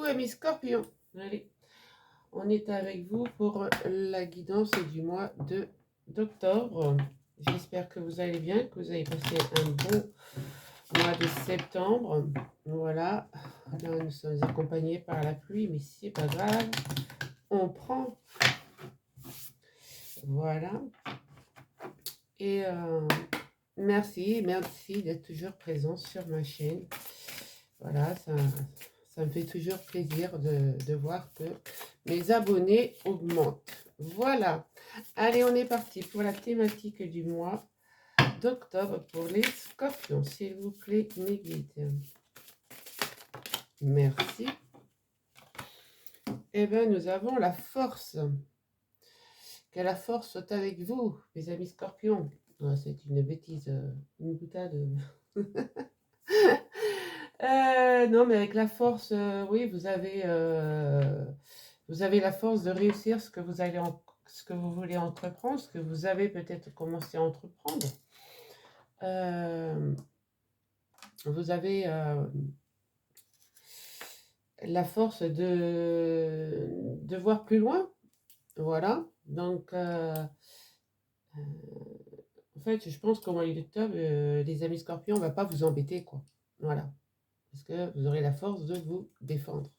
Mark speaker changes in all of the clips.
Speaker 1: amis scorpions. Allez, on est avec vous pour la guidance du mois d'octobre. J'espère que vous allez bien, que vous avez passé un bon mois de septembre. Voilà, là nous sommes accompagnés par la pluie, mais c'est pas grave, on prend. Voilà. Et merci d'être toujours présent sur ma chaîne. Voilà, ça me fait toujours plaisir de voir que mes abonnés augmentent. Voilà. Allez, on est parti pour la thématique du mois d'octobre pour les scorpions. S'il vous plaît, mes guides. Merci. Eh bien, nous avons la force. Que la force soit avec vous, mes amis scorpions. Oh, c'est une bêtise, une boutade. Non, mais avec la force, oui, vous avez la force de réussir ce que ce que vous voulez entreprendre, ce que vous avez peut-être commencé à entreprendre. Vous avez la force de voir plus loin. Voilà. Donc, en fait, je pense qu'au mois d'octobre, les amis scorpions, on ne va pas vous embêter, quoi. Voilà. Parce que vous aurez la force de vous défendre.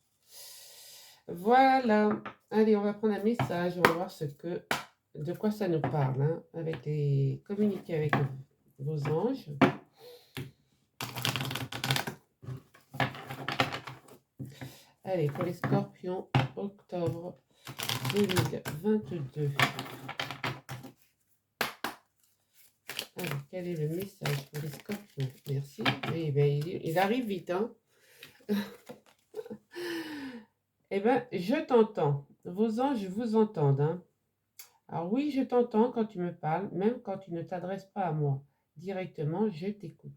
Speaker 1: Voilà. Allez, on va prendre un message. On va voir de quoi ça nous parle. Hein, communiquer avec vos anges. Allez, pour les scorpions, octobre 2022. Alors, quel est le message pour les scorpions? Merci. Eh bien, il arrive vite, hein. Eh bien, je t'entends. Vos anges vous entendent, hein. Alors oui, je t'entends quand tu me parles, même quand tu ne t'adresses pas à moi. Directement, je t'écoute.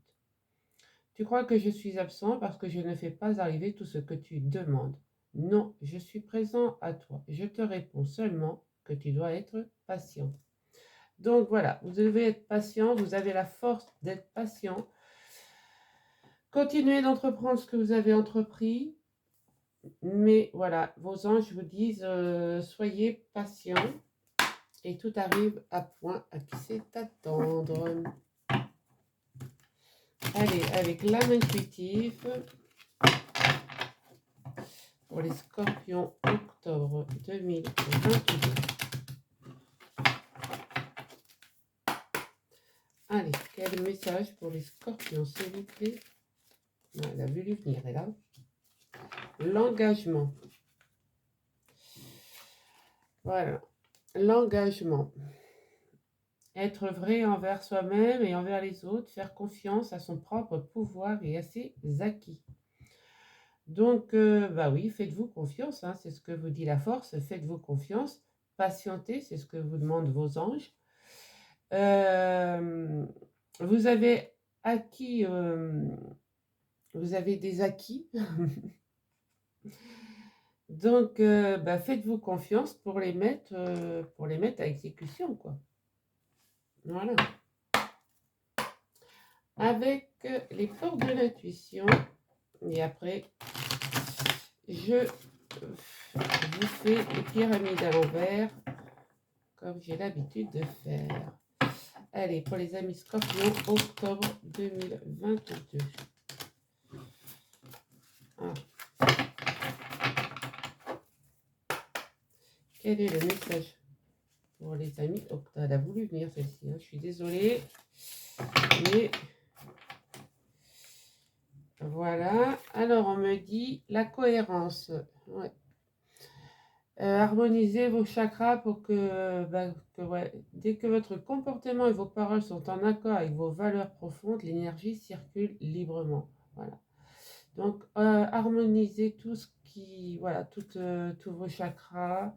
Speaker 1: Tu crois que je suis absent parce que je ne fais pas arriver tout ce que tu demandes. Non, je suis présent à toi. Je te réponds seulement que tu dois être patient. Donc voilà, vous devez être patient, vous avez la force d'être patient. Continuez d'entreprendre ce que vous avez entrepris. Mais voilà, vos anges vous disent soyez patient et tout arrive à point à qui sait attendre. Allez, avec l'âme intuitive pour les scorpions octobre 2022. Allez, quel message pour les scorpions, s'il vous plaît? Elle a voulu venir, elle là. L'engagement. Voilà, l'engagement. Être vrai envers soi-même et envers les autres, faire confiance à son propre pouvoir et à ses acquis. Donc, bah oui, faites-vous confiance, hein, c'est ce que vous dit la force, faites-vous confiance, patientez, c'est ce que vous demandent vos anges. Vous avez acquis, vous avez des acquis, donc bah, faites-vous confiance pour les mettre à exécution, quoi. Voilà. Avec les portes de l'intuition, et après, je vous fais les pyramides à l'envers, comme j'ai l'habitude de faire. Allez, pour les amis scorpions, octobre 2022. Ah. Quel est le message pour les amis octobre? Elle a voulu venir celle-ci, hein. Je suis désolée. Mais voilà. Alors, on me dit la cohérence. Ouais. Harmonisez vos chakras pour ouais, dès que votre comportement et vos paroles sont en accord avec vos valeurs profondes, l'énergie circule librement. Voilà. Donc, harmonisez tout ce qui, voilà, tous vos chakras.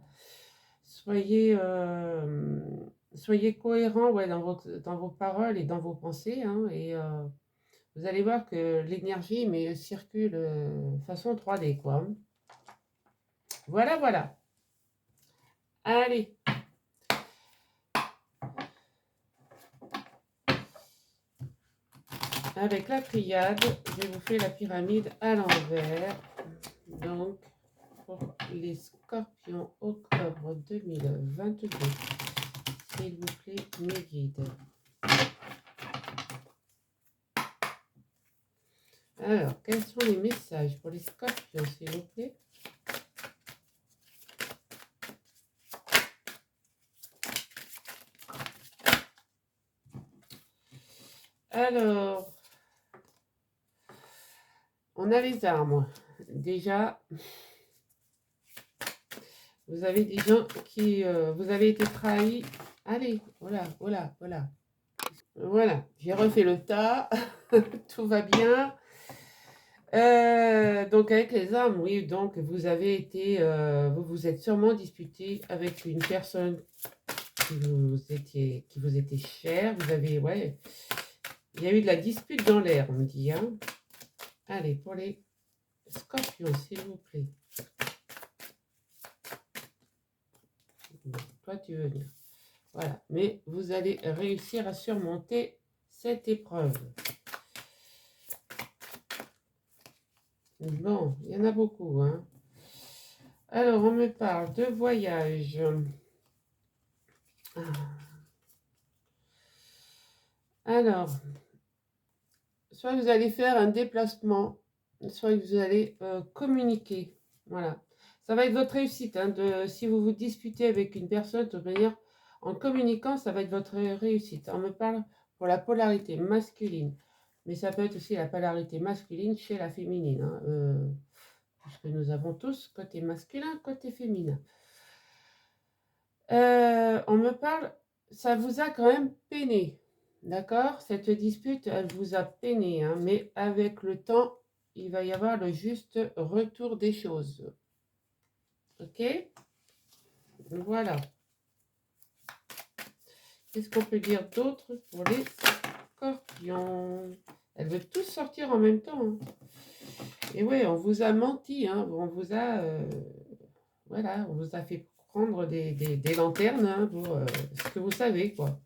Speaker 1: Soyez cohérent, ouais, dans vos paroles et dans vos pensées, hein, et vous allez voir que l'énergie circule façon 3D, quoi. Voilà, voilà. Allez. Avec la triade, je vous fais la pyramide à l'envers. Donc, les scorpions, octobre 2022. S'il vous plaît, mes guides. Alors, quels sont les messages pour les scorpions, s'il vous plaît? Alors, on a les armes. Déjà, vous avez des gens qui... vous avez été trahis. Allez, voilà, voilà, voilà. Voilà, j'ai refait le tas. Tout va bien. Donc avec les armes, oui, donc vous avez été... vous vous êtes sûrement disputé avec une personne qui vous était chère. Vous avez... Ouais, il y a eu de la dispute dans l'air, on me dit. Hein. Allez, pour les scorpions, s'il vous plaît. Bon, toi, tu veux bien. Voilà. Mais vous allez réussir à surmonter cette épreuve. Bon, il y en a beaucoup. Hein. Alors, on me parle de voyage. Alors, soit vous allez faire un déplacement, soit vous allez communiquer. Voilà. Ça va être votre réussite. Hein, si vous vous disputez avec une personne, de toute manière, en communiquant, ça va être votre réussite. On me parle pour la polarité masculine. Mais ça peut être aussi la polarité masculine chez la féminine. Hein, puisque nous avons tous côté masculin, côté féminin. On me parle, ça vous a quand même peiné. D'accord? Cette dispute, elle vous a peiné, hein, mais avec le temps, il va y avoir le juste retour des choses. Ok? Voilà. Qu'est-ce qu'on peut dire d'autre pour les scorpions? Elles veulent tous sortir en même temps. Hein. Et oui, on vous a menti. Hein, on vous a... voilà, on vous a fait prendre des lanternes hein, pour ce que vous savez, quoi.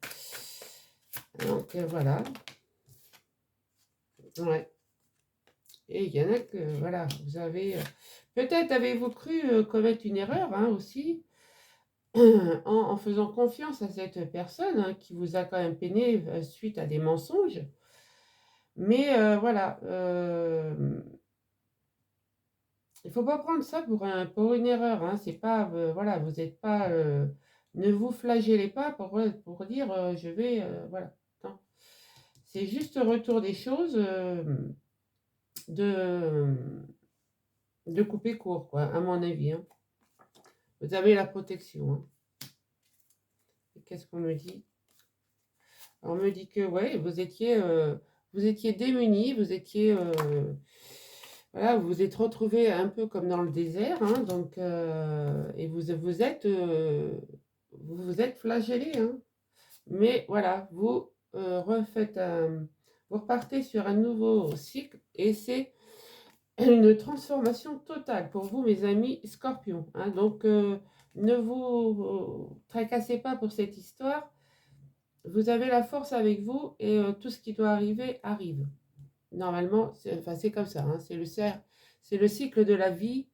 Speaker 1: Donc, voilà. Ouais. Et il y en a que, voilà, vous avez... peut-être avez-vous cru commettre une erreur hein, aussi, en faisant confiance à cette personne hein, qui vous a quand même peiné suite à des mensonges. Mais voilà, il ne faut pas prendre ça pour une erreur. Hein. C'est pas, voilà, vous n'êtes pas... ne vous flagellez pas pour dire je vais... voilà. Non. C'est juste retour des choses de couper court, quoi, à mon avis. Hein. Vous avez la protection. Hein. Qu'est-ce qu'on me dit? On me dit que, ouais, vous étiez démunis, vous étiez... voilà, vous vous êtes retrouvés un peu comme dans le désert, hein, donc, et vous vous êtes flagellés. Hein. Mais voilà, vous vous repartez sur un nouveau cycle et c'est une transformation totale pour vous, mes amis scorpions. Hein. Donc, ne vous tracassez pas pour cette histoire. Vous avez la force avec vous et tout ce qui doit arriver arrive. Normalement, c'est comme ça. Hein. C'est le cycle de la vie.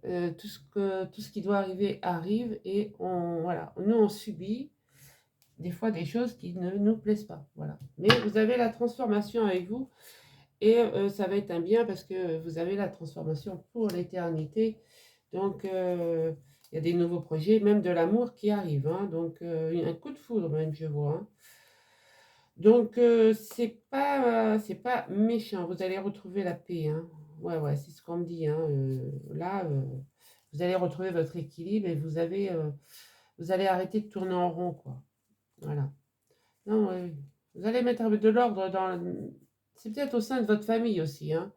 Speaker 1: Tout ce qui doit arriver arrive et voilà. Nous, on subit des fois des choses qui ne nous plaisent pas. Voilà. Mais vous avez la transformation avec vous. Et ça va être un bien parce que vous avez la transformation pour l'éternité. Donc, il y a des nouveaux projets, même de l'amour qui arrive. Hein. Donc, un coup de foudre même, je vois. Hein. Donc, c'est pas méchant. Vous allez retrouver la paix. Hein. Ouais, ouais, c'est ce qu'on me dit. Hein. Là, vous allez retrouver votre équilibre et vous allez arrêter de tourner en rond, quoi. Voilà. Non, ouais. Vous allez mettre de l'ordre dans... C'est peut-être au sein de votre famille aussi, hein.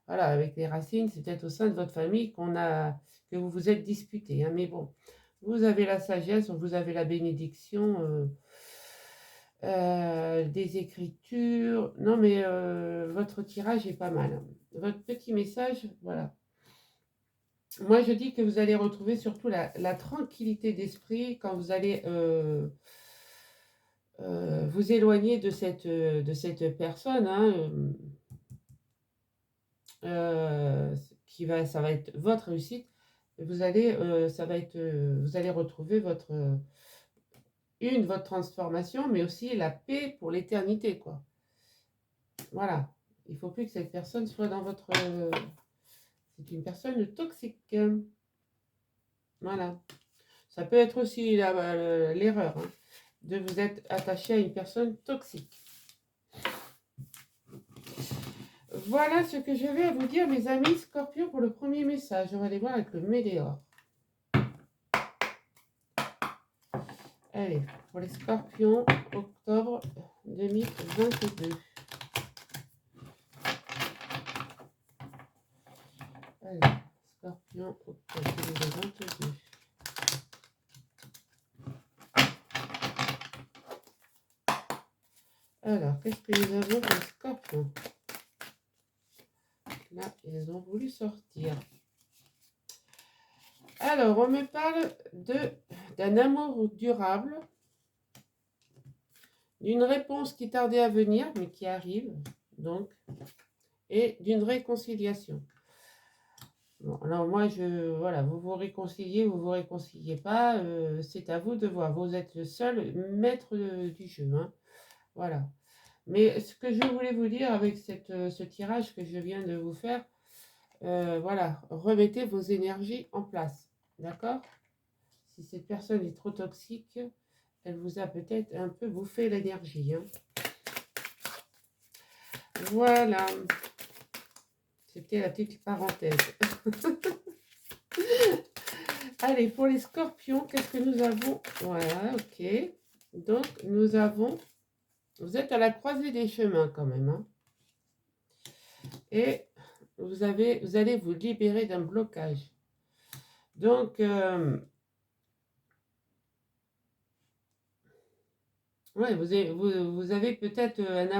Speaker 1: Voilà, avec les racines, c'est peut-être au sein de votre famille que vous vous êtes disputés, hein. Mais bon, vous avez la sagesse, vous avez la bénédiction des écritures. Non, mais votre tirage est pas mal. Hein. Votre petit message, voilà. Moi, je dis que vous allez retrouver surtout la tranquillité d'esprit quand vous allez... vous éloigner de cette personne hein, ça va être votre réussite vous allez, ça va être, vous allez retrouver votre transformation, mais aussi la paix pour l'éternité, quoi. Voilà. Il ne faut plus que cette personne soit dans votre... c'est une personne toxique. Voilà. Ça peut être aussi l'erreur, hein, de vous être attaché à une personne toxique. Voilà ce que je vais vous dire, mes amis Scorpion, pour le premier message. On va aller voir avec le Météore. Allez, pour les Scorpions, octobre 2022. Allez, Scorpion, octobre 2022. Alors, qu'est-ce que nous avons pour les Scorpions? Là, ils ont voulu sortir. Alors, on me parle d'un amour durable, d'une réponse qui tardait à venir, mais qui arrive, donc, et d'une réconciliation. Bon, alors moi, voilà, vous vous réconciliez pas, c'est à vous de voir. Vous êtes le seul maître du jeu, hein, voilà. Mais ce que je voulais vous dire avec ce tirage que je viens de vous faire, voilà, remettez vos énergies en place, d'accord? Si cette personne est trop toxique, elle vous a peut-être un peu bouffé l'énergie, hein. Voilà, c'était la petite parenthèse. Allez, pour les scorpions, qu'est-ce que nous avons? Voilà, ok. Donc, nous avons... Vous êtes à la croisée des chemins quand même, hein. Et vous allez vous libérer d'un blocage. Donc, ouais, vous avez peut-être un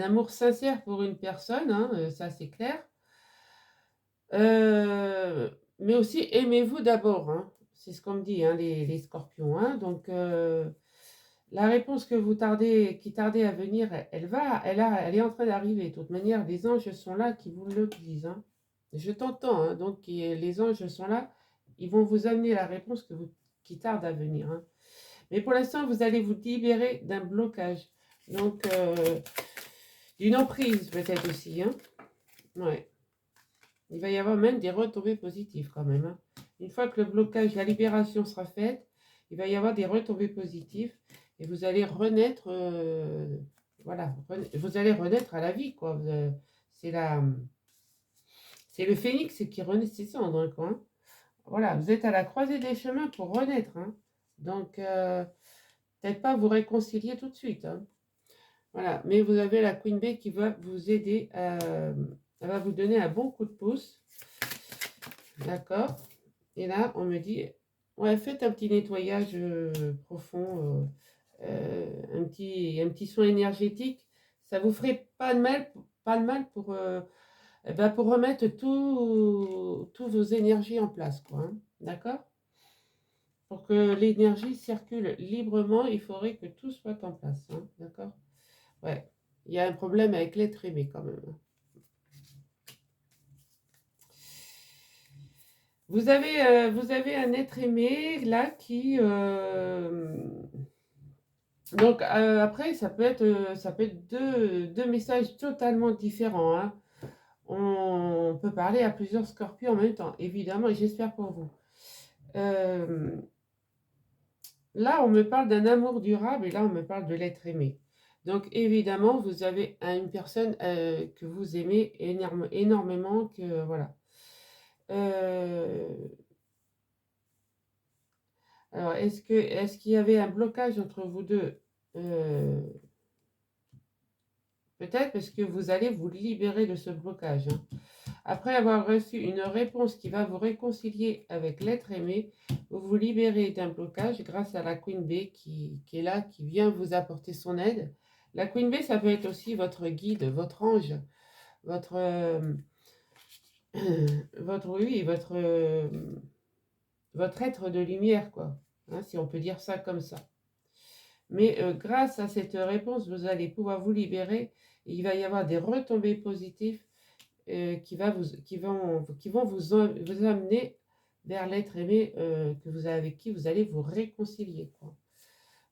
Speaker 1: amour sincère pour une personne, hein, ça c'est clair. Mais aussi, aimez-vous d'abord, hein. C'est ce qu'on me dit, hein, les scorpions, hein. Donc, la réponse qui tardait à venir, elle est en train d'arriver. De toute manière, les anges sont là qui vous le disent, hein. Je t'entends, hein, donc les anges sont là. Ils vont vous amener la réponse qui tarde à venir, hein. Mais pour l'instant, vous allez vous libérer d'un blocage. Donc, d'une emprise peut-être aussi, hein. Ouais. Il va y avoir même des retombées positives quand même, hein. Une fois que le blocage, la libération sera faite, il va y avoir des retombées positives et vous allez renaître, voilà, vous allez renaître à la vie, quoi. C'est c'est le phénix qui renaît ses cendres, hein, quoi, hein. Voilà, vous êtes à la croisée des chemins pour renaître, hein. Donc, peut-être pas vous réconcilier tout de suite, hein. Voilà, mais vous avez la Queen Bee qui va vous aider, elle va vous donner un bon coup de pouce. D'accord. Et là, on me dit, ouais, faites un petit nettoyage profond, un petit soin énergétique. Ça vous ferait pas de mal pour, pour remettre tous vos énergies en place, quoi, hein. D'accord? Pour que l'énergie circule librement, il faudrait que tout soit en place, hein. D'accord? Ouais. Il y a un problème avec l'être aimé quand même, hein. Vous avez un être aimé là qui... donc après, ça peut être deux messages totalement différents, hein. On peut parler à plusieurs scorpions en même temps, évidemment, et j'espère pour vous. Euh, Là, on me parle d'un amour durable et là, on me parle de l'être aimé. Donc évidemment, vous avez une personne que vous aimez énormément, que voilà. Euh, Alors, est-ce qu'il y avait un blocage entre vous deux? Euh, Peut-être parce que vous allez vous libérer de ce blocage, hein. Après avoir reçu une réponse qui va vous réconcilier avec l'être aimé, vous vous libérez d'un blocage grâce à la Queen Bee qui est là, qui vient vous apporter son aide. La Queen Bee, ça peut être aussi votre guide, votre ange, votre, oui, votre être de lumière, quoi, hein, si on peut dire ça comme ça. Mais grâce à cette réponse, vous allez pouvoir vous libérer. Et il va y avoir des retombées positives qui vont vous amener vers l'être aimé avec qui vous allez vous réconcilier, quoi.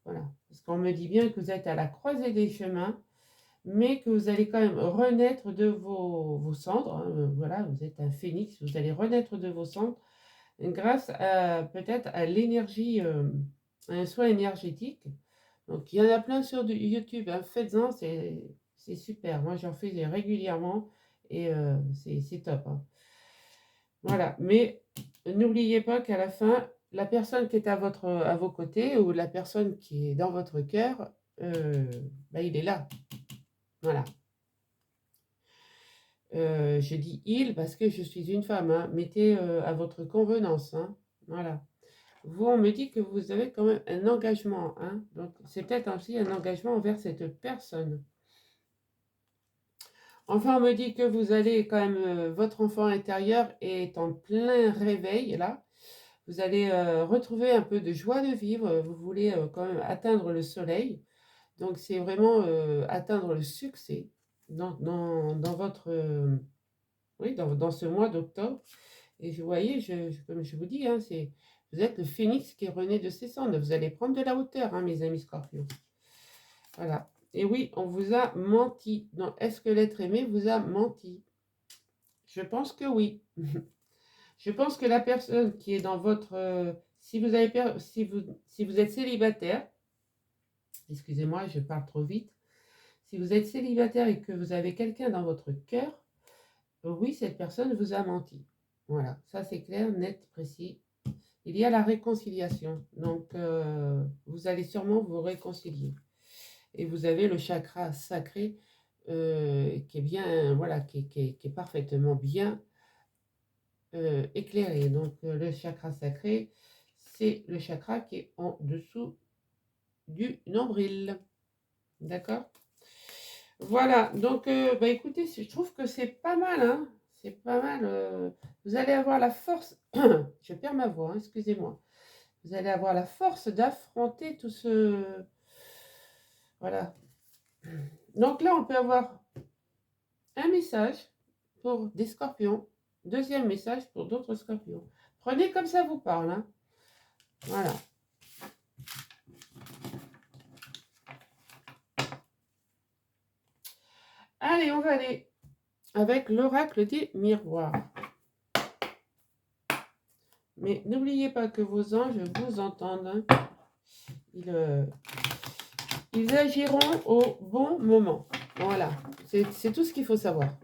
Speaker 1: Voilà. Parce qu'on me dit bien que vous êtes à la croisée des chemins, mais que vous allez quand même renaître de vos cendres, hein, voilà, vous êtes un phénix, vous allez renaître de vos cendres grâce à peut-être à l'énergie, à un soin énergétique. Donc il y en a plein sur YouTube, hein, faites-en, c'est super. Moi j'en fais régulièrement et c'est top, hein. Voilà, mais n'oubliez pas qu'à la fin, la personne qui est à vos côtés ou la personne qui est dans votre cœur, bah, il est là. Voilà. Je dis il parce que je suis une femme, hein. Mettez à votre convenance, hein. Voilà. Vous, on me dit que vous avez quand même un engagement, hein. Donc, c'est peut-être aussi un engagement envers cette personne. Enfin, on me dit que vous allez quand même, votre enfant intérieur est en plein réveil, là. Vous allez retrouver un peu de joie de vivre. Vous voulez quand même atteindre le soleil. Donc, c'est vraiment atteindre le succès dans votre, oui, dans ce mois d'octobre. Et vous voyez, comme je vous dis, hein, vous êtes le phénix qui renaît de ses cendres. Vous allez prendre de la hauteur, hein, mes amis scorpions. Voilà. Et oui, on vous a menti. Non, est-ce que l'être aimé vous a menti? Je pense que oui. Je pense que la personne qui est dans votre... si vous êtes célibataire, excusez-moi, je parle trop vite. Si vous êtes célibataire et que vous avez quelqu'un dans votre cœur, oui, cette personne vous a menti. Voilà, ça c'est clair, net, précis. Il y a la réconciliation. Donc, vous allez sûrement vous réconcilier. Et vous avez le chakra sacré qui est bien, voilà, qui est parfaitement bien éclairé. Donc, le chakra sacré, c'est le chakra qui est en dessous du nombril. D'accord? Voilà. Donc, bah, écoutez, je trouve que c'est pas mal, hein. C'est pas mal. Vous allez avoir la force. Je perds ma voix, hein, excusez-moi. Vous allez avoir la force d'affronter tout ce... Voilà. Donc là, on peut avoir un message pour des scorpions, deuxième message pour d'autres scorpions. Prenez comme ça vous parle, hein. Voilà. Allez, on va aller avec l'oracle des miroirs. Mais n'oubliez pas que vos anges vous entendent, hein. Ils agiront au bon moment. Voilà, c'est tout ce qu'il faut savoir.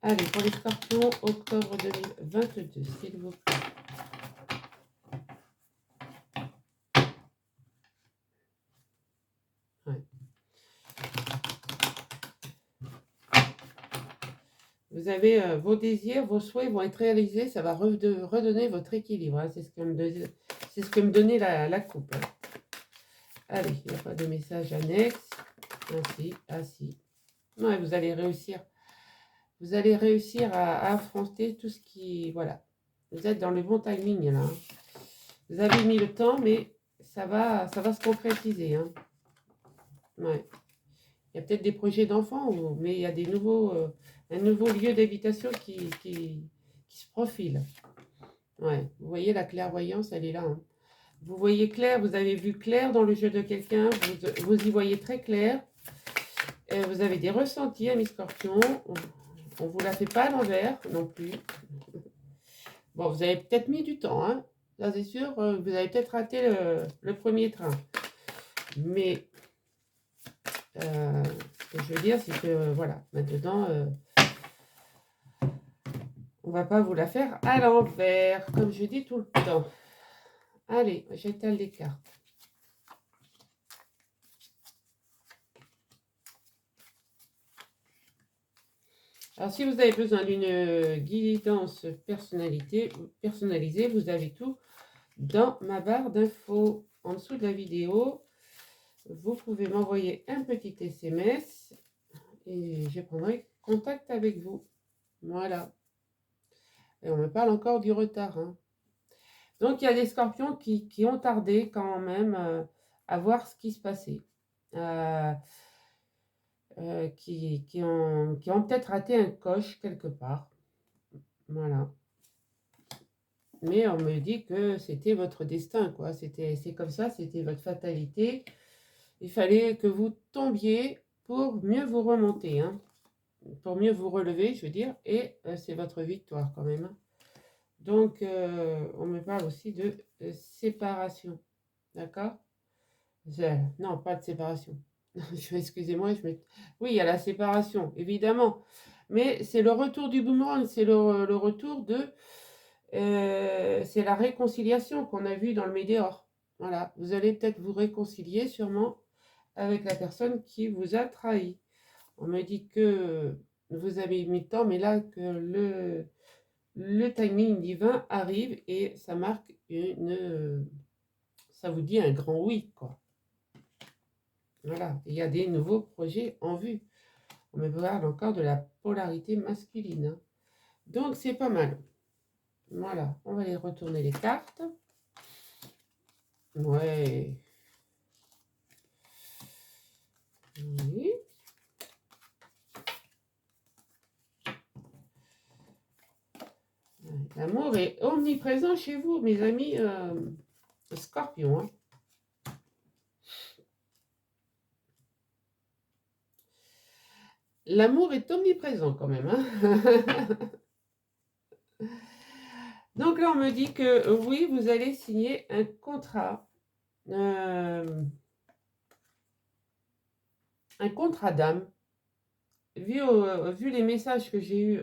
Speaker 1: Allez, pour les scorpions, octobre 2022, s'il vous plaît. Ouais. Vous avez vos désirs, vos souhaits vont être réalisés, ça va redonner votre équilibre, hein. C'est ce que me donnait la coupe, hein. Allez, il n'y a pas de message annexe. Ainsi, ainsi. Ouais, vous allez réussir. Vous allez réussir à affronter tout ce qui... Voilà. Vous êtes dans le bon timing, là, hein. Vous avez mis le temps, mais ça va se concrétiser, hein. Ouais. Il y a peut-être des projets d'enfants, mais il y a un nouveau lieu d'habitation qui se profile. Ouais. Vous voyez, la clairvoyance, elle est là, hein. Vous voyez clair, vous avez vu clair dans le jeu de quelqu'un, vous y voyez très clair. Vous avez des ressentis, amis scorpions. On ne vous la fait pas à l'envers non plus. Bon, vous avez peut-être mis du temps, hein. Là, c'est sûr, vous avez peut-être raté le premier train. Mais ce que je veux dire, c'est que, voilà, maintenant, on ne va pas vous la faire à l'envers, comme je dis tout le temps. Allez, j'étale les cartes. Alors, si vous avez besoin d'une guidance personnalisée, vous avez tout dans ma barre d'infos. En dessous de la vidéo, vous pouvez m'envoyer un petit SMS et je prendrai contact avec vous. Voilà. Et on me parle encore du retard, hein. Donc, il y a des scorpions qui ont tardé quand même à voir ce qui se passait. qui ont peut-être raté un coche quelque part. Voilà. Mais on me dit que c'était votre destin, quoi. C'est comme ça, c'était votre fatalité. Il fallait que vous tombiez pour mieux vous remonter, hein, pour mieux vous relever, je veux dire, et c'est votre victoire quand même, hein. Donc, on me parle aussi de séparation, d'accord? Non, pas de séparation. Excusez-moi, oui, il y a la séparation, évidemment. Mais c'est le retour du boomerang, c'est le retour de... c'est la réconciliation qu'on a vue dans le Médéor. Voilà, vous allez peut-être vous réconcilier sûrement avec la personne qui vous a trahi. On me dit que vous avez mis le temps, mais là, que le timing divin arrive et ça marque ça vous dit un grand oui, quoi. Voilà, il y a des nouveaux projets en vue. On me parle encore de la polarité masculine, hein. Donc, c'est pas mal. Voilà, on va aller retourner les cartes. Ouais. Oui. L'amour est omniprésent chez vous, mes amis scorpions, hein. L'amour est omniprésent quand même, hein. Donc là, on me dit que oui, vous allez signer un contrat. Un contrat d'âme. Vu les messages que j'ai eus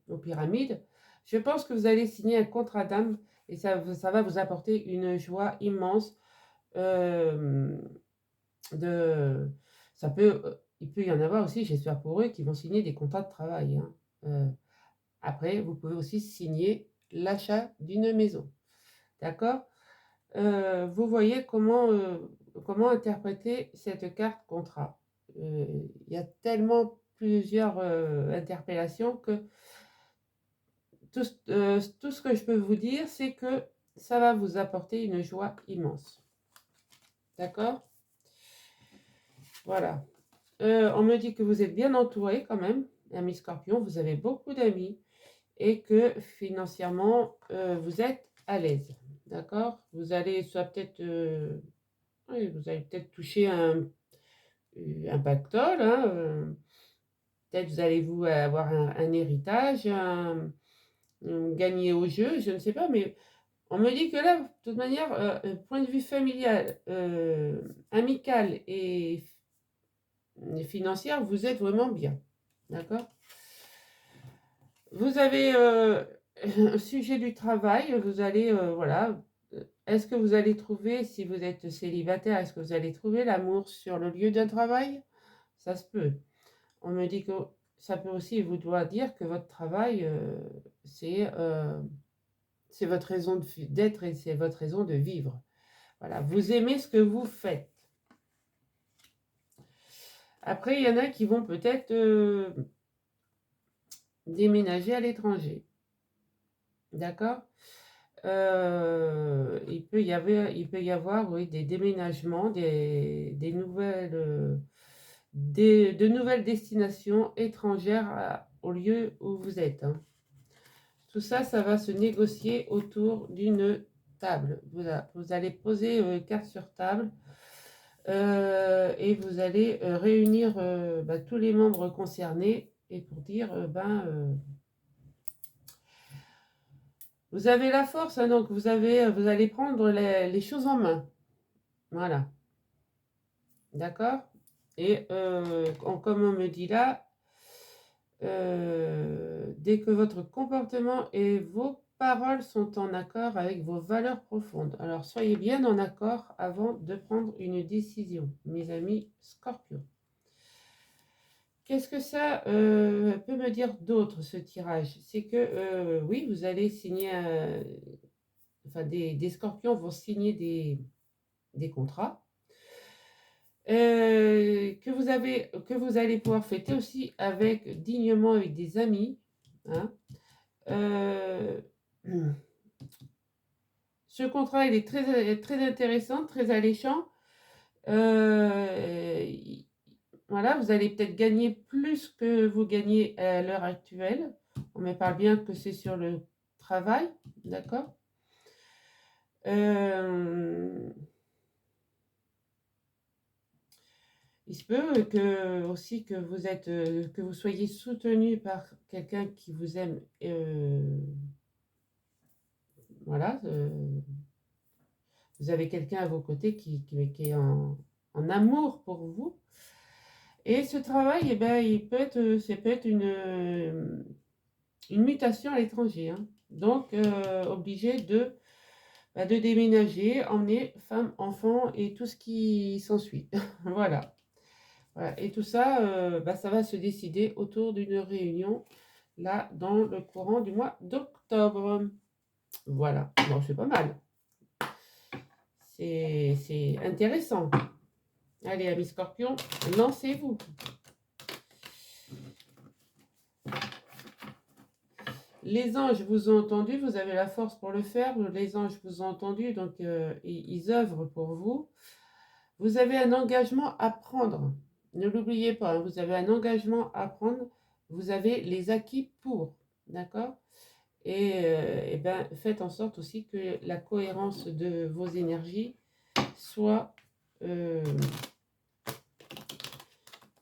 Speaker 1: aux pyramides, je pense que vous allez signer un contrat d'âme et ça va vous apporter une joie immense. euh, de, il peut y en avoir aussi, j'espère pour eux, qui vont signer des contrats de travail, hein. Après, vous pouvez aussi signer l'achat d'une maison. D'accord? Vous voyez comment interpréter cette carte contrat. Il y a tellement plusieurs interpellations que tout ce que je peux vous dire, c'est que ça va vous apporter une joie immense. D'accord? Voilà. On me dit que vous êtes bien entouré quand même, amis Scorpion, vous avez beaucoup d'amis et que financièrement, vous êtes à l'aise. D'accord? Vous allez soit peut-être... oui, vous allez peut-être toucher un pactole, hein, peut-être vous allez vous avoir un héritage, gagner au jeu, je ne sais pas, mais on me dit que là, de toute manière, point de vue familial, amical et financière, vous êtes vraiment bien. D'accord? Vous avez un sujet du travail, vous allez, voilà, est-ce que vous allez trouver, si vous êtes célibataire, est-ce que vous allez trouver l'amour sur le lieu d'un travail? Ça se peut. On me dit que ça peut aussi vous doit dire que votre travail, c'est votre raison d'être et c'est votre raison de vivre. Voilà, vous aimez ce que vous faites. Après, il y en a qui vont peut-être déménager à l'étranger. D'accord? Il peut y avoir, oui, des déménagements, des nouvelles, de nouvelles destinations étrangères au lieu où vous êtes, hein. Tout ça, ça va se négocier autour d'une table. Vous allez poser carte sur table et vous allez réunir tous les membres concernés et pour dire, vous avez la force, hein, donc vous allez prendre les choses en main. Voilà. D'accord? Et comme on me dit là, dès que votre comportement et vos paroles sont en accord avec vos valeurs profondes. Alors soyez bien en accord avant de prendre une décision, mes amis Scorpions. Qu'est-ce que ça peut me dire d'autre, ce tirage? C'est que oui, vous allez signer, enfin des Scorpions vont signer des contrats. Que vous allez pouvoir fêter aussi dignement avec des amis, hein. Euh, ce contrat, il est très, très intéressant, très alléchant. Euh, Voilà, vous allez peut-être gagner plus que vous gagnez à l'heure actuelle. On me parle bien que c'est sur le travail, d'accord? Euh, il se peut que aussi que vous soyez soutenu par quelqu'un qui vous aime. Voilà, vous avez quelqu'un à vos côtés qui est en amour pour vous. Et ce travail, eh ben, ça peut être une mutation à l'étranger, hein. Donc, obligé de déménager, emmener femme, enfant et tout ce qui s'ensuit. Voilà. Voilà. Et tout ça, ça va se décider autour d'une réunion, là, dans le courant du mois d'octobre. Voilà. Bon, c'est pas mal. C'est intéressant. Allez, amis scorpions, lancez-vous. Les anges vous ont entendu, vous avez la force pour le faire. Les anges vous ont entendu, donc ils œuvrent pour vous. Vous avez un engagement à prendre. Ne l'oubliez pas, hein, vous avez un engagement à prendre. Vous avez les acquis pour. D'accord? Et ben, faites en sorte aussi que la cohérence de vos énergies soit.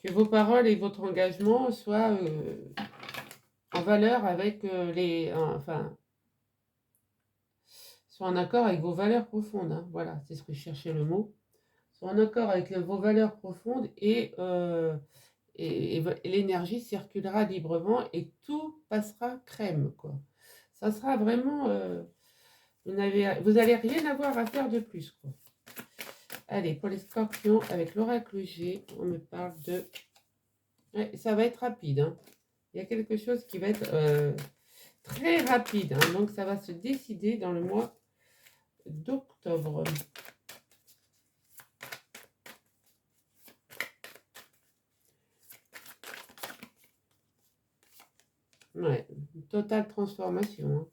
Speaker 1: Que vos paroles et votre engagement soient en valeur avec enfin, soient en accord avec vos valeurs profondes, hein. Voilà, c'est ce que je cherchais le mot. Soient en accord avec vos valeurs profondes et l'énergie circulera librement et tout passera crème, quoi. Ça sera vraiment. Vous allez rien avoir à faire de plus, quoi. Allez, pour les scorpions, avec l'oracle G, on me parle de. Ouais, ça va être rapide, hein. Il y a quelque chose qui va être très rapide, hein. Donc ça va se décider dans le mois d'octobre. Ouais, une totale transformation, hein.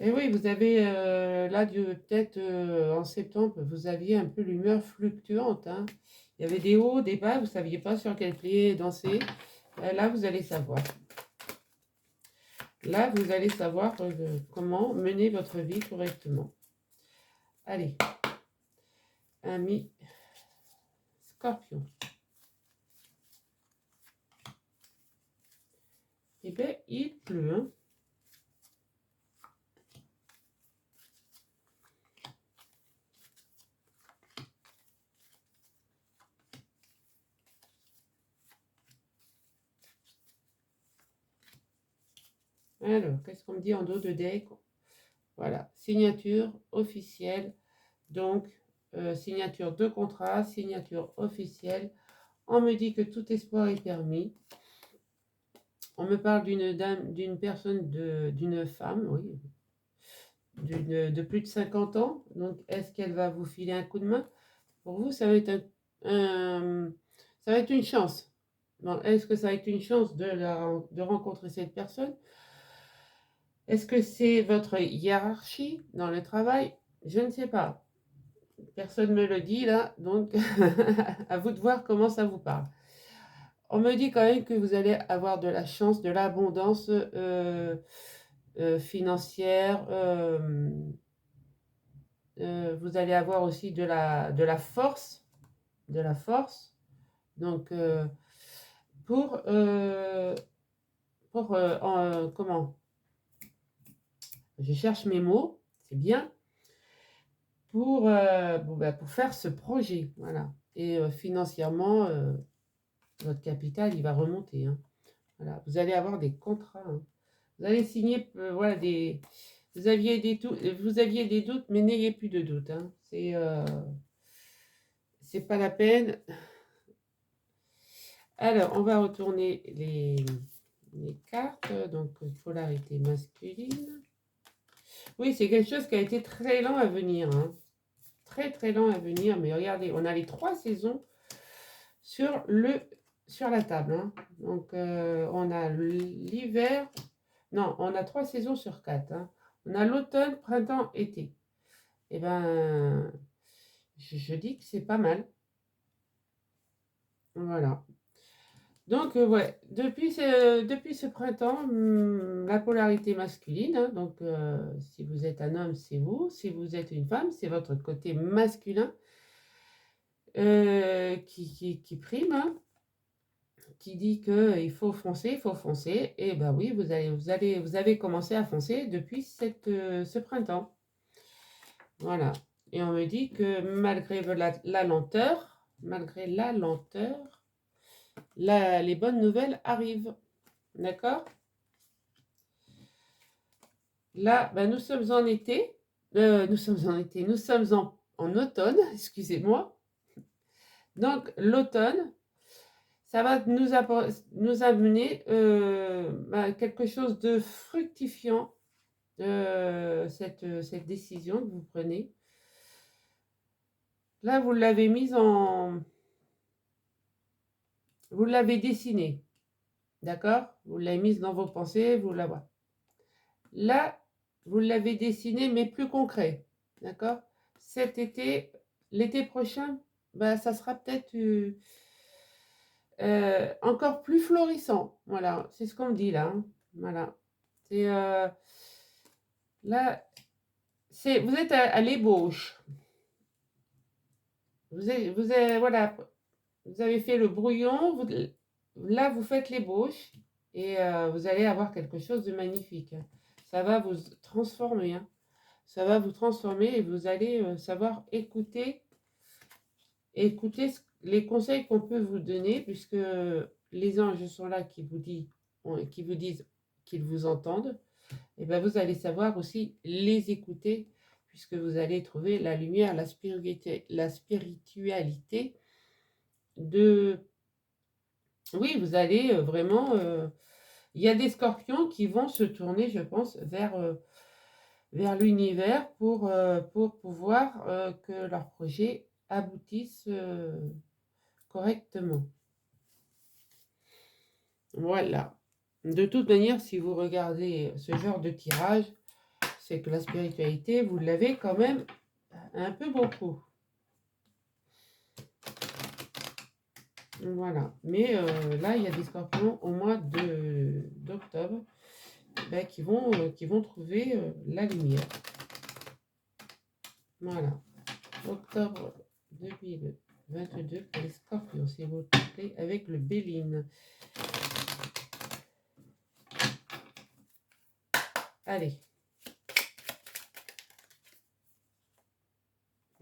Speaker 1: Et oui, vous avez là, peut-être en septembre, vous aviez un peu l'humeur fluctuante, hein. Il y avait des hauts, des bas, vous ne saviez pas sur quel pied danser. Là, vous allez savoir. Là, vous allez savoir comment mener votre vie correctement. Allez, amis scorpion. Eh bien, il pleut, hein. Alors, qu'est-ce qu'on me dit en dos de deck? Voilà, signature officielle. Donc, signature de contrat, signature officielle. On me dit que tout espoir est permis. On me parle d'une personne, d'une femme, oui, de plus de 50 ans. Donc, est-ce qu'elle va vous filer un coup de main? Pour vous, ça va être ça va être une chance. Bon, est-ce que ça va être une chance de rencontrer cette personne? Est-ce que c'est votre hiérarchie dans le travail? Je ne sais pas. Personne ne me le dit là, donc à vous de voir comment ça vous parle. On me dit quand même que vous allez avoir de la chance, de l'abondance financière. Vous allez avoir aussi de la force. De la force. Donc, comment? Je cherche mes mots, c'est bien. Pour faire ce projet, voilà. Et financièrement, votre capital, il va remonter, hein. Voilà. Vous allez avoir des contrats, hein. Vous allez signer, voilà, vous aviez des doutes, mais n'ayez plus de doutes, hein. C'est pas la peine. Alors, on va retourner les cartes. Donc, polarité masculine. Oui, c'est quelque chose qui a été très lent à venir, hein. Très, très lent à venir. Mais regardez, on a les 3 saisons sur la table, hein. Donc, on a l'hiver. Non, on a 3 saisons sur 4, hein. On a l'automne, printemps, été. Eh ben, je dis que c'est pas mal. Voilà. Donc, ouais, depuis ce printemps, la polarité masculine, hein, donc si vous êtes un homme, c'est vous, si vous êtes une femme, c'est votre côté masculin qui prime, hein, qui dit qu'il faut foncer, et ben oui, vous avez commencé à foncer depuis ce printemps. Voilà. Et on me dit que malgré la lenteur, les bonnes nouvelles arrivent. D'accord? Là, ben, nous sommes en été. Nous sommes en été. Nous sommes en automne, excusez-moi. Donc, l'automne, ça va nous amener ben, quelque chose de fructifiant, cette décision que vous prenez. Là, vous l'avez mise en... Vous l'avez dessinée, d'accord? Vous l'avez mise dans vos pensées, vous la voyez. Là, vous l'avez dessiné, mais plus concret. D'accord? Cet été, l'été prochain, bah, ça sera peut-être encore plus florissant. Voilà, c'est ce qu'on me dit là, hein. Voilà. C'est, là, vous êtes à l'ébauche. Voilà, vous avez fait le brouillon, là, vous faites l'ébauche et vous allez avoir quelque chose de magnifique. Ça va vous transformer, hein. Ça va vous transformer et vous allez savoir écouter les conseils qu'on peut vous donner, puisque les anges sont là qui vous disent qu'ils vous entendent. Et bien vous allez savoir aussi les écouter, puisque vous allez trouver la lumière, la spiritualité de... Oui, vous allez vraiment... Il y a des scorpions qui vont se tourner, je pense, vers l'univers pour pouvoir que leur projet aboutisse correctement. Voilà. De toute manière, si vous regardez ce genre de tirage, c'est que la spiritualité, vous l'avez quand même un peu beaucoup. Voilà. Mais là, il y a des scorpions au mois d'octobre ben, qui vont trouver la lumière. Voilà. Octobre 2022 pour les scorpions, s'il vous plaît, avec le Béline. Allez.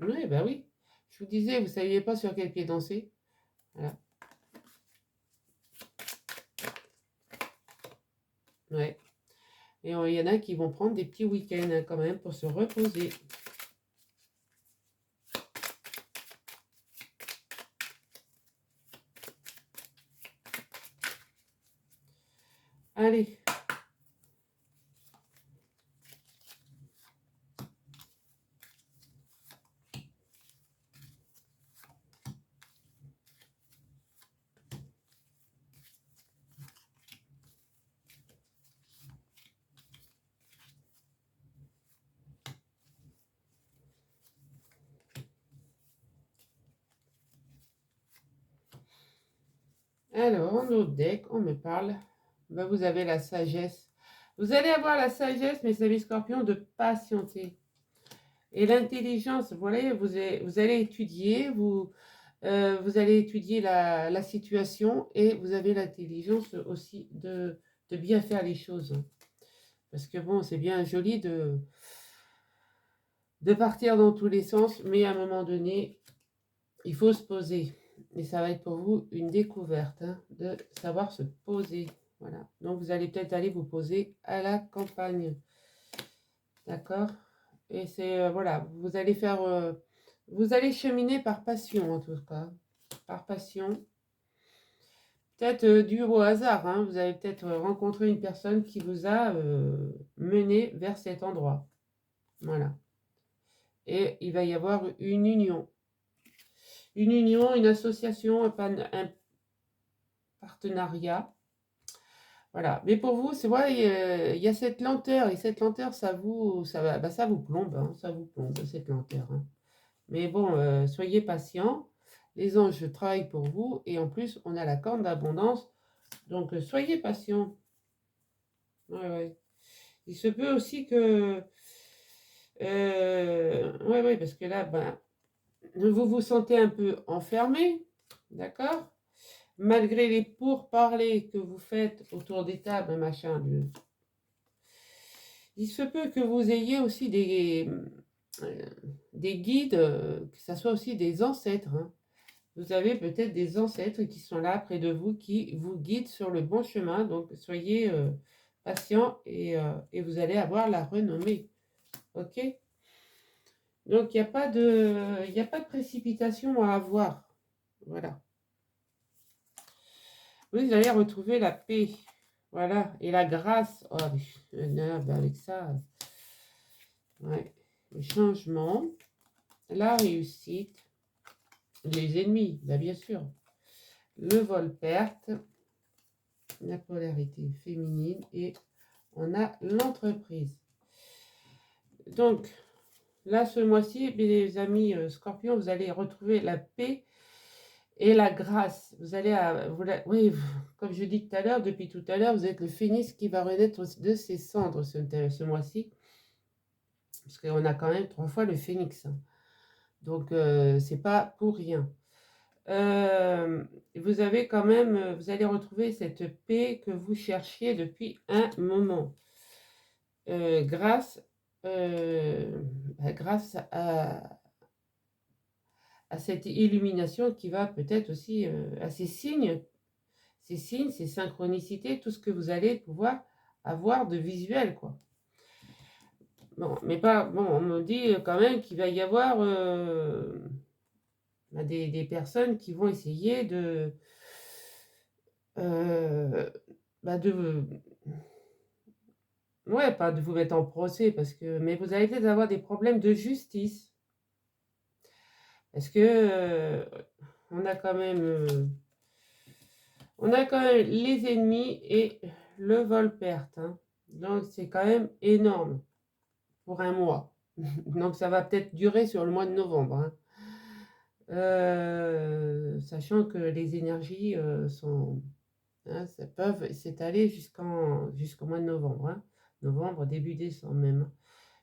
Speaker 1: Oui, bah oui. Je vous disais, vous ne saviez pas sur quel pied danser. Voilà. Ouais. Et il y en a qui vont prendre des petits week-ends hein, quand même pour se reposer. Allez. Alors, en autre deck, on me parle. Ben, vous avez la sagesse. Vous allez avoir la sagesse, mes amis scorpions, de patienter. Et l'intelligence, voilà, vous allez étudier, vous allez étudier la situation et vous avez l'intelligence aussi de bien faire les choses. Parce que bon, c'est bien joli de partir dans tous les sens, mais à un moment donné, il faut se poser. Et ça va être pour vous une découverte hein, de savoir se poser. Voilà. Donc vous allez peut-être aller vous poser à la campagne. D'accord? Et c'est, voilà, vous allez cheminer par passion en tout cas. Par passion. Peut-être dû au hasard, hein, vous avez peut-être rencontré une personne qui vous a mené vers cet endroit. Voilà. Et il va y avoir une union. Une union, une association, un partenariat. Voilà. Mais pour vous, c'est vrai, il y a cette lenteur. Et cette lenteur, ça vous plombe. Hein, ça vous plombe, cette lenteur. Hein. Mais bon, soyez patient. Les anges travaillent pour vous et en plus, on a la corne d'abondance. Donc, soyez patient. Ouais, ouais. Il se peut aussi que... ouais, ouais, parce que là, ben, vous vous sentez un peu enfermé, d'accord? Malgré les pourparlers que vous faites autour des tables, machin, il se peut que vous ayez aussi des guides, que ce soit aussi des ancêtres, hein. Vous avez peut-être des ancêtres qui sont là près de vous, qui vous guident sur le bon chemin. Donc, soyez patient et vous allez avoir la renommée. OK? Donc, il n'y a pas de précipitation à avoir. Voilà. Vous allez retrouver la paix. Voilà. Et la grâce. Oh, non, ben avec ça, ouais. Le changement, la réussite, les ennemis, ben bien sûr. Le vol-perte, la polarité féminine et on a l'entreprise. Donc, là, ce mois-ci, les amis scorpions, vous allez retrouver la paix et la grâce. Vous allez, oui, comme je dis tout à l'heure, depuis tout à l'heure, vous êtes le phénix qui va renaître de ses cendres ce mois-ci. Parce qu'on a quand même 3 fois le phénix. Hein. Donc, c'est pas pour rien. Vous avez quand même, vous allez retrouver cette paix que vous cherchiez depuis un moment. Grâce grâce à cette illumination qui va peut-être aussi à ces signes, ces synchronicités, tout ce que vous allez pouvoir avoir de visuel, quoi. Bon, mais pas, bon, on me dit quand même qu'il va y avoir des personnes qui vont essayer euh, de, ouais, pas de vous mettre en procès, parce que, mais vous allez peut-être avoir des problèmes de justice. Parce que on a quand même les ennemis et le vol-perte. Hein. Donc c'est quand même énorme pour un mois. Donc ça va peut-être durer sur le mois de novembre. Hein. Sachant que les énergies hein, ça peuvent s'étaler jusqu'au mois de novembre. Hein. Novembre, début décembre même.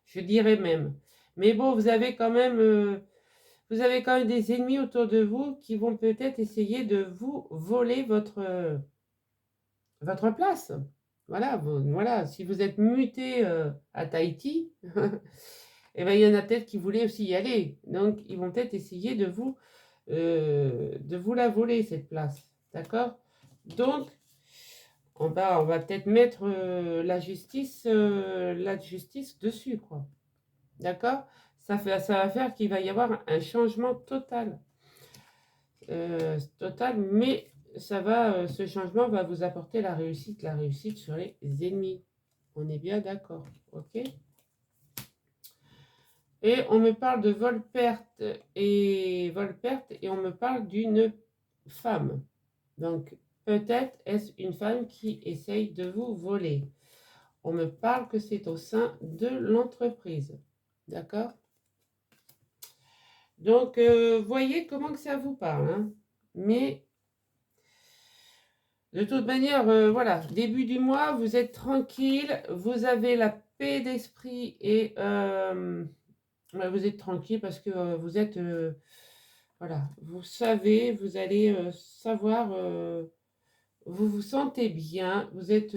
Speaker 1: Je dirais même. Mais bon, vous avez quand même des ennemis autour de vous qui vont peut-être essayer de vous voler votre place. Voilà, voilà. Si vous êtes muté à Tahiti, eh ben, il y en a peut-être qui voulaient aussi y aller. Donc, ils vont peut-être essayer de vous la voler, cette place. D'accord? Donc, on va peut-être mettre la justice dessus, quoi. D'accord? Ça va faire qu'il va y avoir un changement total. Total, mais ce changement va vous apporter la réussite sur les ennemis. On est bien d'accord, ok? Et on me parle de vol-perte et on me parle d'une femme. Donc, peut-être est-ce une femme qui essaye de vous voler. On me parle que c'est au sein de l'entreprise. D'accord? Donc, voyez comment que ça vous parle. Hein? Mais, de toute manière, voilà, début du mois, vous êtes tranquille, vous avez la paix d'esprit et vous êtes tranquille parce que vous êtes, voilà, vous savez, vous allez savoir, vous vous sentez bien, vous êtes...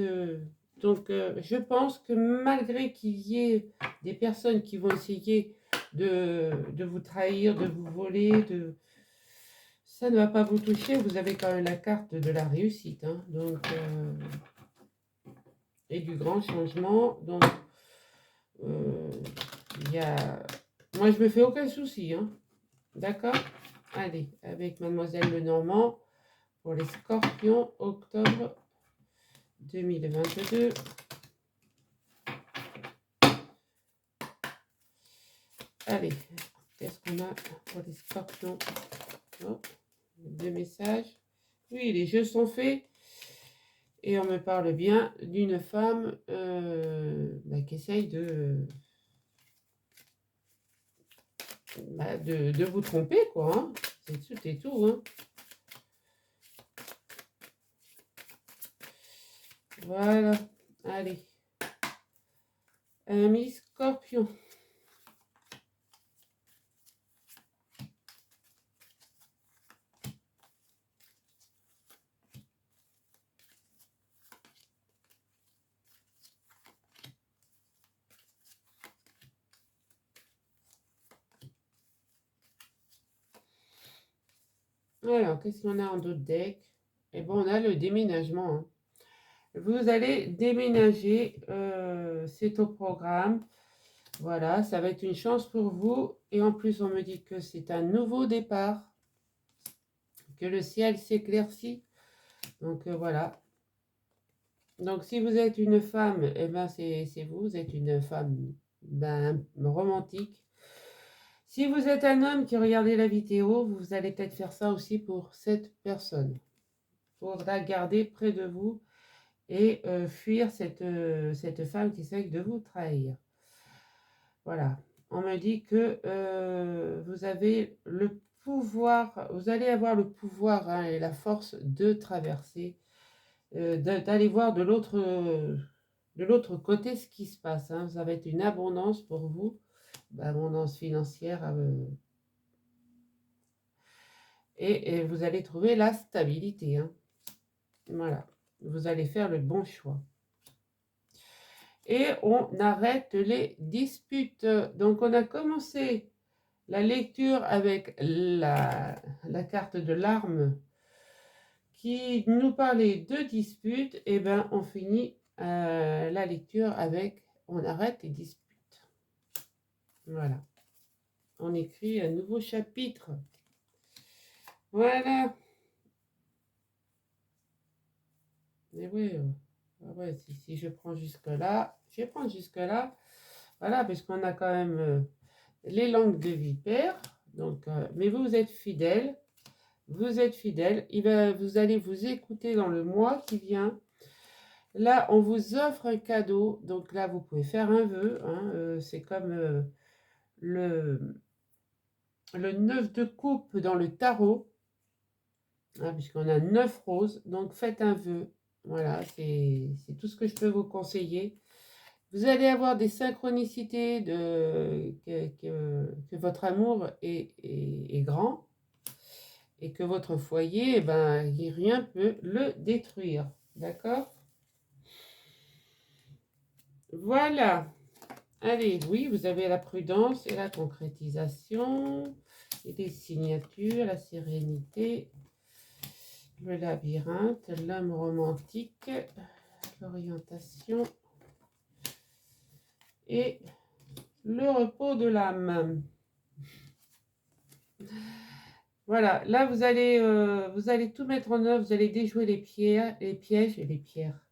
Speaker 1: donc, je pense que malgré qu'il y ait des personnes qui vont essayer de vous trahir, de vous voler, ça ne va pas vous toucher. Vous avez quand même la carte de la réussite, hein, donc, et du grand changement. Donc, il y a... Moi, je me fais aucun souci, hein, d'accord? Allez, avec Mademoiselle Lenormand pour les Scorpions, octobre 2022. Allez, qu'est-ce qu'on a pour les Scorpions? Oh, 2 messages. Oui, les jeux sont faits. Et on me parle bien d'une femme qui essaye bah, de vous tromper, quoi. Hein. C'est tout. Hein. Voilà. Allez. Ami Scorpion. Alors, qu'est-ce qu'on a en d'autres decks? Eh bon, on a le déménagement. Hein. Vous allez déménager, c'est au programme. Voilà, ça va être une chance pour vous. Et en plus, on me dit que c'est un nouveau départ, que le ciel s'éclaircit. Donc voilà. Donc si vous êtes une femme, eh ben c'est vous, vous êtes une femme ben, romantique. Si vous êtes un homme qui regardez la vidéo, vous allez peut-être faire ça aussi pour cette personne. Pour la garder près de vous et fuir cette femme qui essaie de vous trahir. Voilà. On me dit que vous avez le pouvoir, vous allez avoir le pouvoir hein, et la force de traverser, d'aller voir de l'autre côté ce qui se passe. Hein. Ça va être une abondance pour vous, abondance financière, et vous allez trouver la stabilité. Hein. Voilà. Vous allez faire le bon choix. Et on arrête les disputes. Donc on a commencé la lecture avec la carte de l'arme qui nous parlait de disputes. Et bien on finit la lecture avec on arrête les disputes. Voilà. On écrit un nouveau chapitre. Voilà. Et oui, ouais, si je prends jusque-là, je vais prendre jusque-là. Voilà, parce qu'on a quand même les langues de vipère. Donc, mais vous êtes fidèle. Vous êtes fidèle. Vous allez vous écouter dans le mois qui vient. Là, on vous offre un cadeau. Donc là, vous pouvez faire un vœu. Hein, c'est comme le 9 de coupe dans le tarot. Hein, puisqu'on a 9 roses. Donc faites un vœu. Voilà, c'est tout ce que je peux vous conseiller. Vous allez avoir des synchronicités que votre amour est grand et que votre foyer, eh ben, rien peut le détruire. D'accord? Voilà. Allez, oui, vous avez la prudence et la concrétisation, et les signatures, la sérénité, le labyrinthe, l'homme romantique, l'orientation et le repos de l'âme. Voilà, là vous allez tout mettre en œuvre, vous allez déjouer les pièges et les pierres.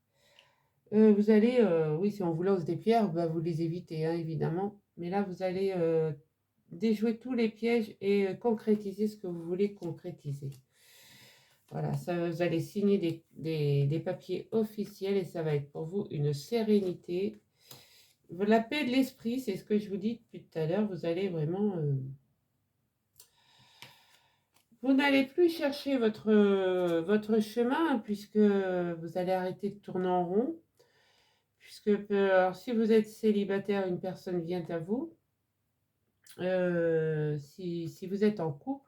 Speaker 1: Vous allez, oui, si on vous lance des pierres, bah, vous les évitez, hein, évidemment. Mais là, vous allez déjouer tous les pièges et concrétiser ce que vous voulez concrétiser. Voilà, ça, vous allez signer des papiers officiels et ça va être pour vous une sérénité. La paix de l'esprit, c'est ce que je vous dis depuis tout à l'heure, vous allez vraiment... vous n'allez plus chercher votre chemin puisque vous allez arrêter de tourner en rond. Puisque alors, si vous êtes célibataire, une personne vient à vous. Si vous êtes en couple,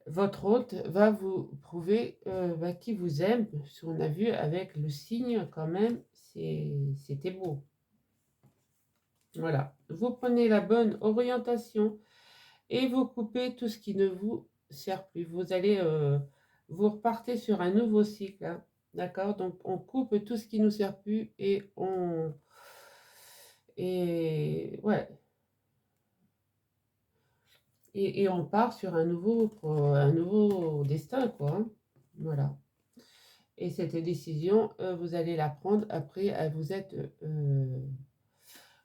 Speaker 1: votre hôte va vous prouver qu'il vous aime. Ce qu'on a vu avec le signe quand même, c'était beau. Voilà. Vous prenez la bonne orientation et vous coupez tout ce qui ne vous sert plus. Vous repartez sur un nouveau cycle. Hein. D'accord? Donc on coupe tout ce qui nous sert plus et ouais. Et on part sur un nouveau destin, quoi. Hein. Voilà. Et cette décision, vous allez la prendre après vous êtes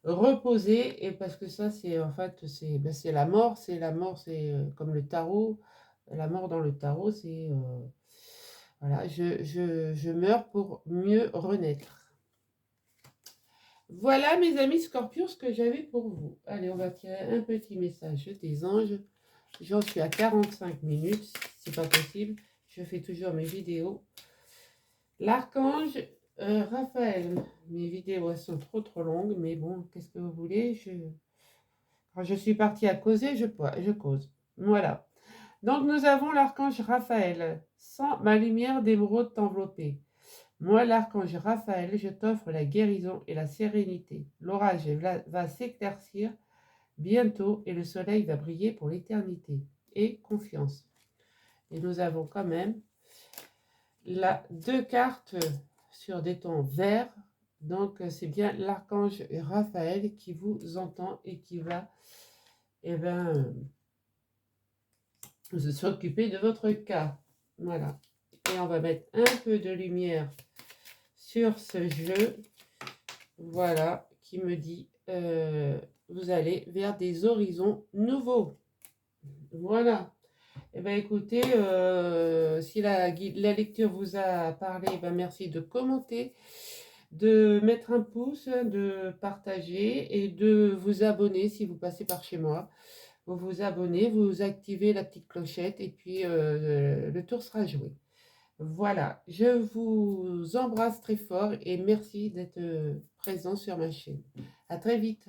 Speaker 1: reposé. Et parce que ça, c'est en fait, c'est la mort. C'est la mort, c'est comme le tarot. La mort dans le tarot, c'est... voilà, je meurs pour mieux renaître. Voilà, mes amis scorpions, ce que j'avais pour vous. Allez, on va tirer un petit message des anges. J'en suis à 45 minutes, c'est pas possible. Je fais toujours mes vidéos. L'archange Raphaël. Mes vidéos, elles sont trop longues, mais bon, qu'est-ce que vous voulez? Quand je suis partie à causer, je cause. Voilà. Donc, nous avons l'archange Raphaël. Sans ma lumière d'émeraude t'envelopper. Moi, l'archange Raphaël, je t'offre la guérison et la sérénité. L'orage va s'éclaircir bientôt et le soleil va briller pour l'éternité. Et confiance. Et nous avons quand même deux cartes sur des tons verts. Donc, c'est bien l'archange Raphaël qui vous entend et qui va s'occuper de votre cas. Voilà. Et on va mettre un peu de lumière sur ce jeu. Voilà, qui me dit vous allez vers des horizons nouveaux. Voilà. Eh bien, écoutez, si la lecture vous a parlé, ben merci de commenter, de mettre un pouce, de partager et de vous abonner si vous passez par chez moi. Vous vous abonnez, vous activez la petite clochette et puis le tour sera joué. Voilà, je vous embrasse très fort et merci d'être présent sur ma chaîne. À très vite.